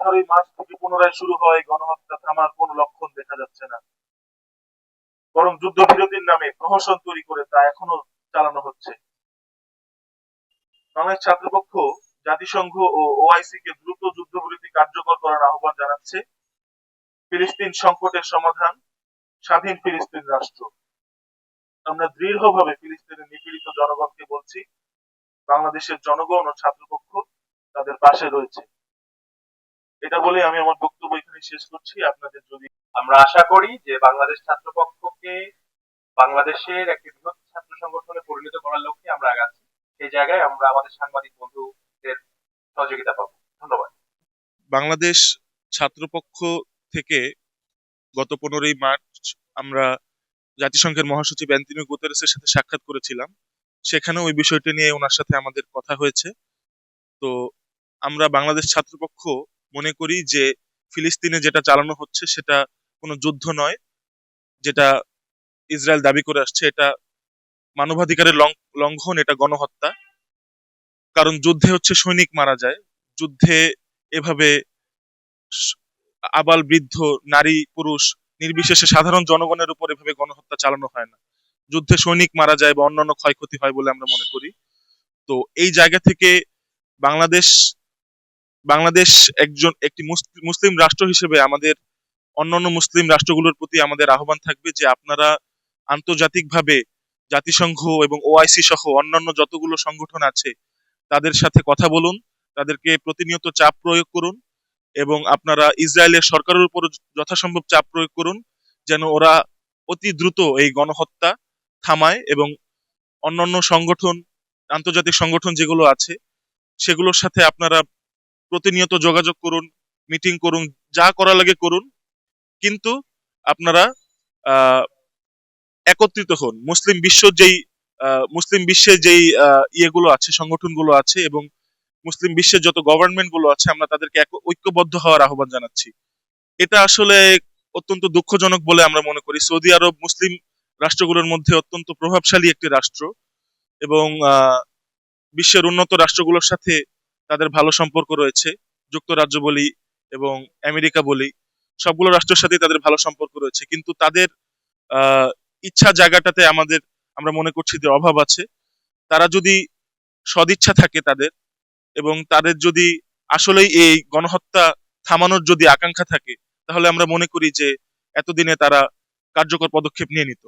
15ই March থেকে পুনরায় শুরু হয় গণহত্যা থামার কোনো লক্ষণ দেখা যাচ্ছে না, বরং যুদ্ধবিরতির নামে প্রহসন তৈরি করে তা এখনো চালানো হচ্ছে। বাংলাদেশ ছাত্রপক্ষ জাতিসংঘ ও ওআইসি কে দ্রুত যুদ্ধবিরতি কার্যকর করার আহ্বান জানাচ্ছে। ফিলিস্তিন সংকটের সমাধান স্বাধীন ফিলিস্তিন রাষ্ট্র। আমরা দৃঢ়ভাবে ফিলিস্তিনের নিপীড়িত জনগণকে বলছি, বাংলাদেশের জনগণ ও ছাত্রপক্ষ তাদের পাশে রয়েছে। এটা বলে আমি আমার বক্তব্য এখানে শেষ করছি। আপনাদের যদি আমরা আশা করি যে বাংলাদেশ ছাত্রপক্ষকে বাংলাদেশের একটি বৃহৎ ছাত্র সংগঠনে পরিণত করার লক্ষ্যে আমরা আগাচ্ছি। সেই জায়গায় আমরা আমাদের সাংবাদিক বন্ধুদের সহযোগিতা পাবো। ধন্যবাদ। বাংলাদেশ ছাত্রপক্ষ থেকে গত 15ই মার্চ আমরা জাতিসংঘের মহাসচিব অ্যান্টনিও গুতেরেসের সাথে সাক্ষাৎ করেছিলাম। সেখানে ওই বিষয়টি নিয়ে ওনার সাথে আমাদের কথা হয়েছে। তো আমরা বাংলাদেশ ছাত্রপক্ষ মনে করি যে ফিলিস্তিনে যেটা চালানো হচ্ছে সেটা কোনো যুদ্ধ নয়, যেটা ইসরায়েল দাবি করে আসছে, এটা মানবাধিকারের লঙ্ঘন, এটা গণহত্যা। কারণ যুদ্ধে হচ্ছে সৈনিক মারা যায়, যুদ্ধে এভাবে স- আবাল বৃদ্ধ নারী পুরুষ নির্বিশেষে সাধারণ জনগণের উপর এভাবে গণহত্যা চালানো হয় না। যুদ্ধে সৈনিক মারা যায় বা অন্যান্য ক্ষয়ক্ষতি হয় বলে আমরা মনে করি। তো এই জায়গা থেকে বাংলাদেশ বাংলাদেশ একটি মুসলিম রাষ্ট্র হিসেবে আমাদের অন্যান্য মুসলিম রাষ্ট্রগুলোর প্রতি আমাদের আহ্বান থাকবে যে আপনারা আন্তর্জাতিকভাবে জাতিসংঘ এবং ওআইসি সহ অন্যান্য যতগুলো সংগঠন আছে তাদের সাথে কথা বলুন, তাদেরকে প্রতিনিয়ত চাপ প্রয়োগ করুন এবং আপনারা ইসরায়েলের সরকারের উপর যথাসম্ভব চাপ প্রয়োগ করুন যেন ওরা অতি দ্রুত এই গণহত্যা থামায় এবং অন্যান্য সংগঠন, আন্তর্জাতিক সংগঠন যেগুলো আছে সেগুলোর সাথে আপনারা প্রতিনিয়ত যোগাযোগ করুন, মিটিং করুন, যা করা লাগে করুন, কিন্তু আপনারা আহ একত্রিত হন। মুসলিম বিশ্বের যেই ইয়েগুলো আছে, সংগঠনগুলো আছে এবং মুসলিম বিশ্বের যত গভর্নমেন্ট গুলো আছে আমরা তাদেরকে ঐক্যবদ্ধ হওয়ার আহ্বান জানাচ্ছি। এটা আসলে অত্যন্ত দুঃখজনক বলে আমরা মনে করি। সৌদি আরব মুসলিম রাষ্ট্রগুলোর মধ্যে অত্যন্ত প্রভাবশালী একটি রাষ্ট্র এবং বিশ্বের উন্নত রাষ্ট্রগুলোর সাথে তাদের ভালো সম্পর্ক রয়েছে। যুক্তরাজ্য বলি এবং আমেরিকা বলি, সবগুলো রাষ্ট্রের সাথে তাদের ভালো সম্পর্ক রয়েছে, কিন্তু তাদের আহ ইচ্ছা জায়গাটাতে আমরা মনে করছি যে অভাব আছে। তারা যদি সদিচ্ছা থাকে তাদের, এবং তাদের যদি আসলেই এই গণহত্যা থামানোর যদি আকাঙ্ক্ষা থাকে, তাহলে আমরা মনে করি যে এতদিনে তারা কার্যকর পদক্ষেপ নিয়ে নিত।